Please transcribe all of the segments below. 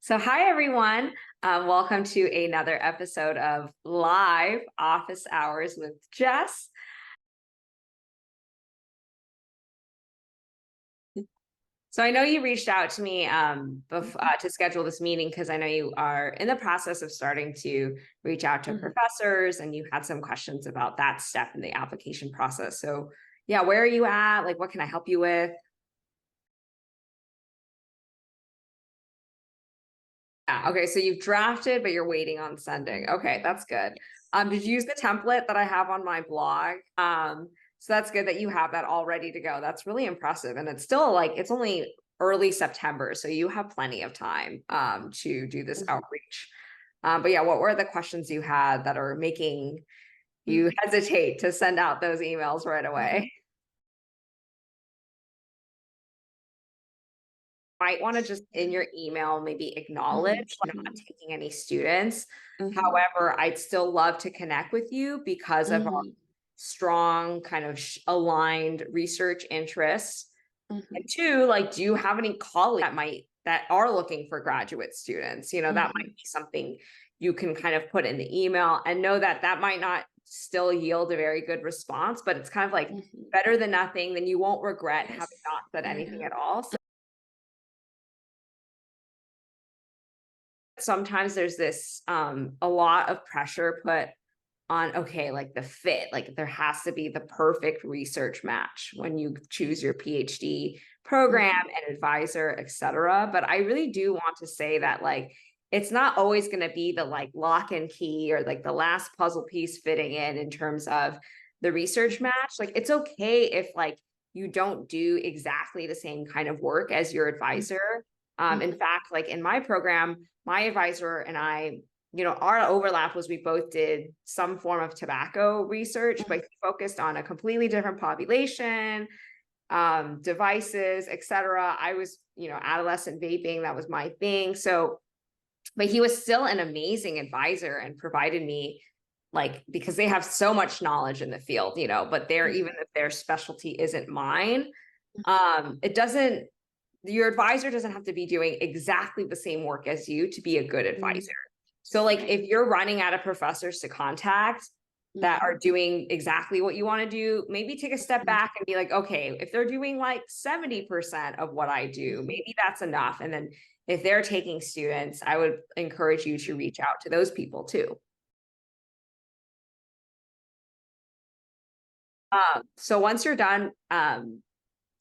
So, hi everyone. Welcome to another episode of Live Office Hours with Jess. So, I know you reached out to me to schedule this meeting because I know you are in the process of starting to reach out to professors and you had some questions about that step in the application process. So, yeah, where are you at? Like, what can I help you with? Yeah, okay, so you've drafted, but you're waiting on sending. Okay, that's good. Did you use the template that I have on my blog? So that's good that you have that all ready to go. That's really impressive. And it's still like it's only early September, so you have plenty of time to do this outreach. But yeah, what were the questions you had that are making you hesitate to send out those emails right away? Might want to just in your email maybe acknowledge not taking any students. However, I'd still love to connect with you because of our strong kind of aligned research interests. And two, like, do you have any colleagues that are looking for graduate students? That might be something you can kind of put in the email and know that that might not still yield a very good response, but it's kind of like better than nothing. Then you won't regret having not said anything at all. So sometimes there's this a lot of pressure put on, okay, like the fit, like there has to be the perfect research match when you choose your PhD program and advisor, etc. But I really do want to say that like it's not always going to be the like lock and key or like the last puzzle piece fitting in terms of the research match. Like it's okay if like you don't do exactly the same kind of work as your advisor. In fact, like in my program, my advisor and I, our overlap was we both did some form of tobacco research, but he focused on a completely different population, devices, etc. I was, adolescent vaping, that was my thing. So, but he was still an amazing advisor and provided me like, because they have so much knowledge in the field, but even if their specialty isn't mine, it doesn't, your advisor doesn't have to be doing exactly the same work as you to be a good advisor. So like if you're running out of professors to contact that are doing exactly what you want to do, maybe take a step back and be like, okay, if they're doing like 70% of what I do, maybe that's enough. And then if they're taking students, I would encourage you to reach out to those people too. So once you're done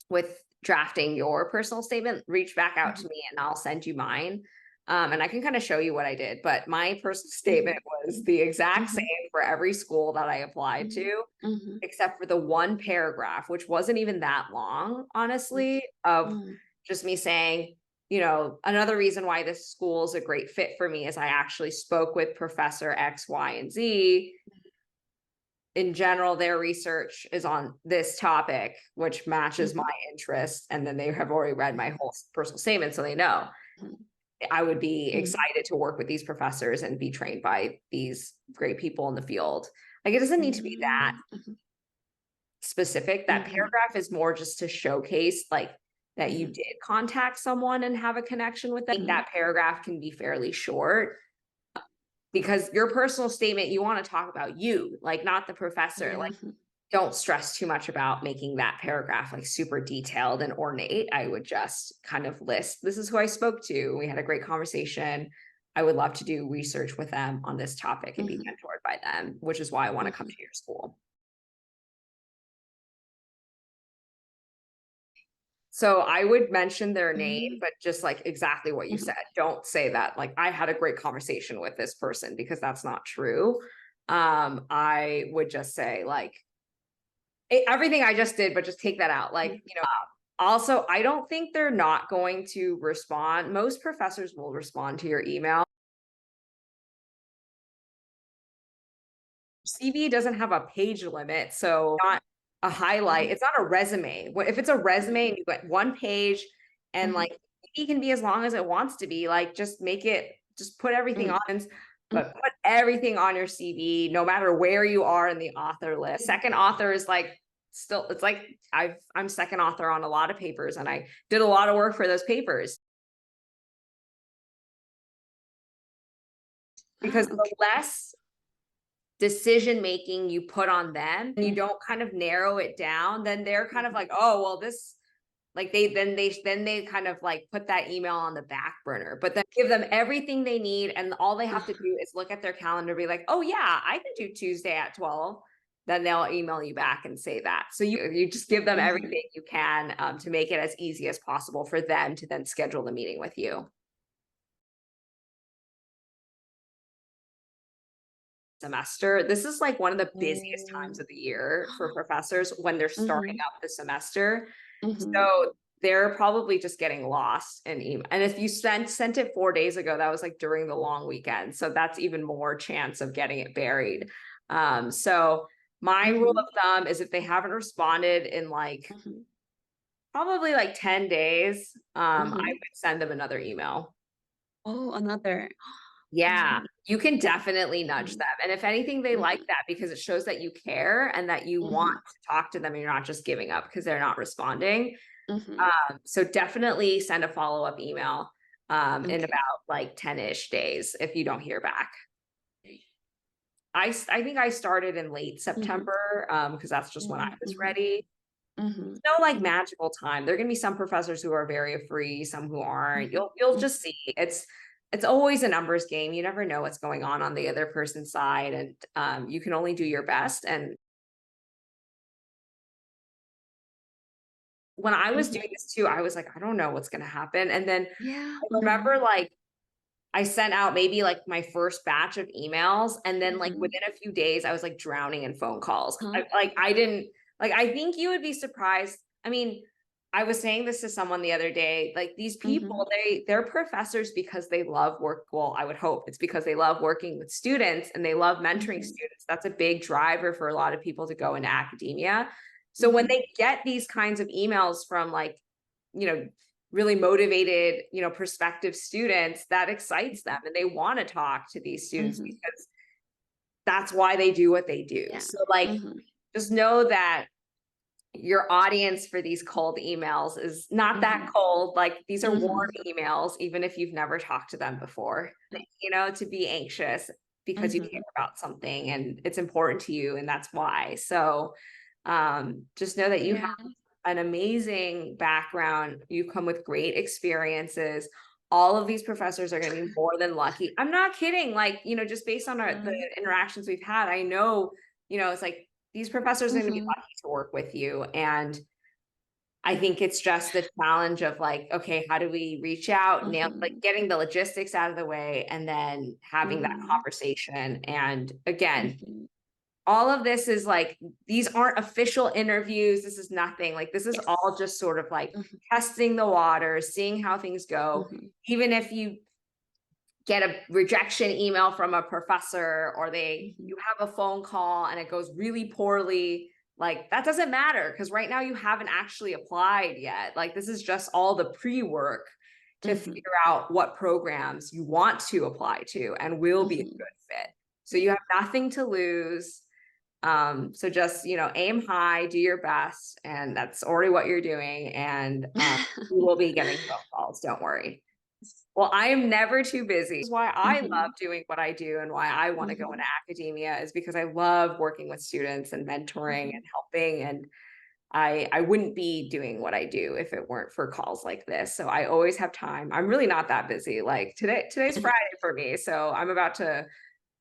with drafting your personal statement, reach back out to me and I'll send you mine. And I can kind of show you what I did, but my personal statement was the exact same for every school that I applied to, except for the one paragraph, which wasn't even that long, honestly, of just me saying, another reason why this school is a great fit for me is I actually spoke with Professor X, Y, and Z. In general, their research is on this topic, which matches my interest. And then they have already read my whole personal statement, so they know I would be excited to work with these professors and be trained by these great people in the field. Like it doesn't need to be that specific. That paragraph is more just to showcase like that you did contact someone and have a connection with them. That paragraph can be fairly short because your personal statement, you want to talk about you, like not the professor. Like don't stress too much about making that paragraph like super detailed and ornate. I would just kind of list, this is who I spoke to. We had a great conversation. I would love to do research with them on this topic and be mentored by them, which is why I want to come to your school. So I would mention their name, but just like exactly what you said. Don't say that like I had a great conversation with this person because that's not true. I would just say like everything I just did, but just take that out. Like, also, I don't think they're not going to respond. Most professors will respond to your email. CV doesn't have a page limit, so not a highlight. It's not a resume. If it's a resume and you got one page and like it can be as long as it wants to be, like just make it, just put everything on, but put everything on your CV, no matter where you are in the author list. Second author is like still, it's like I'm second author on a lot of papers and I did a lot of work for those papers. because Ah, the okay. less decision making you put on them and you don't kind of narrow it down, then they're kind of Mhm. like, oh, well, this like they kind of like put that email on the back burner, but then give them everything they need. And all they have to Uh-huh. do is look at their calendar, be like, oh yeah, I can do Tuesday at 12. Then they'll email you back and say that. So you just give them Mhm. everything you can to make it as easy as possible for them to then schedule the meeting with you. Semester. This is like one of the busiest times Oh. of the year for professors when they're starting Mhm. up the semester. Mhm. So they're probably just getting lost in email. And if you sent it 4 days ago, that was like during the long weekend. So that's even more chance of getting it buried. So my rule Mhm. of thumb is if they haven't responded in like Mhm. probably like 10 days, I Mhm. would send them another email. Oh, another. Yeah, Oh. you can definitely nudge Mhm. them. And if anything, they like Mhm. that because it shows that you care and that you want Mhm. to talk to them and you're not just giving up because they're not responding. Mhm. So definitely send a follow-up email in Okay. about like 10-ish days if you don't hear back. I think I started in late Mhm. September because that's just when I Mhm. was Mhm. ready. Mhm. No like magical time. There are gonna be some professors who are very free, some who aren't. Mhm. You'll Mhm. just see. It's always a numbers game. You never know what's going on the other person's side, and you can only do your best. And when I was Mhm. doing this too, I was like, I don't know what's gonna happen. And then Yeah. I Mhm. remember like I sent out maybe like my first batch of emails, and then like Mhm. within a few days, I was like drowning in phone calls. Huh? I didn't like. I think you would be surprised. I mean, I was saying this to someone the other day. Like these Mhm. people, they're professors because they love work. Well, I would hope it's because they love working with students and they love mentoring Mhm. students. That's a big driver for a lot of people to go into academia. So when Mhm. they get these kinds of emails from like, you know, really motivated, prospective students, that excites them and they want to talk to these students Mhm. because that's why they do what they do. Yeah. So like Mhm. just know that your audience for these cold emails is not that Mhm. cold. Like these are warm Mhm. emails, even if you've never talked to them before, to be anxious because you care Mhm. about something and it's important to you and that's why. So just know that you have Yeah. an amazing background. You come with great experiences. All of these professors are going to be more than lucky. I'm not kidding. Like, just based on the Mhm. interactions we've had, I know, it's like these professors are going to be Mhm. lucky to work with you. And I think it's just the challenge of like, okay, how do we reach out, nail, like Mhm. getting the logistics out of the way and then having that Mhm. conversation. And again, Mhm. all of this is like these aren't official interviews. This is nothing. Like this is all Yes. just sort of like Mhm. testing the waters, seeing how things go. Mhm. Even if you get a rejection email from a professor or Mhm. you have a phone call and it goes really poorly, like that doesn't matter because right now you haven't actually applied yet. Like this is just all the pre-work to Mhm. figure out what programs you want to apply to and will be a Mhm. good fit. So you have nothing to lose. So just, aim high, do your best, and that's already what you're doing. And you will be getting phone calls, don't worry. Well, I am never too busy. This is why I love Mhm. doing what I do and why I want to go into Mhm. academia is because I love working with students and mentoring and Mhm. helping. And I wouldn't be doing what I do if it weren't for calls like this. So I always have time. I'm really not that busy. Like today's Friday for me. So I'm about to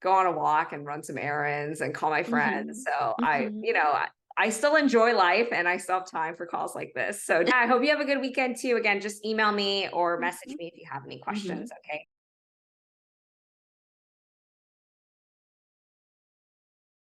go on a walk and run some errands and call my friends. Mhm. So Mhm. I still enjoy life and I still have time for calls like this. So yeah, I hope you have a good weekend too. Again, just email me or message Mhm. me if you have any questions. Mhm. Okay.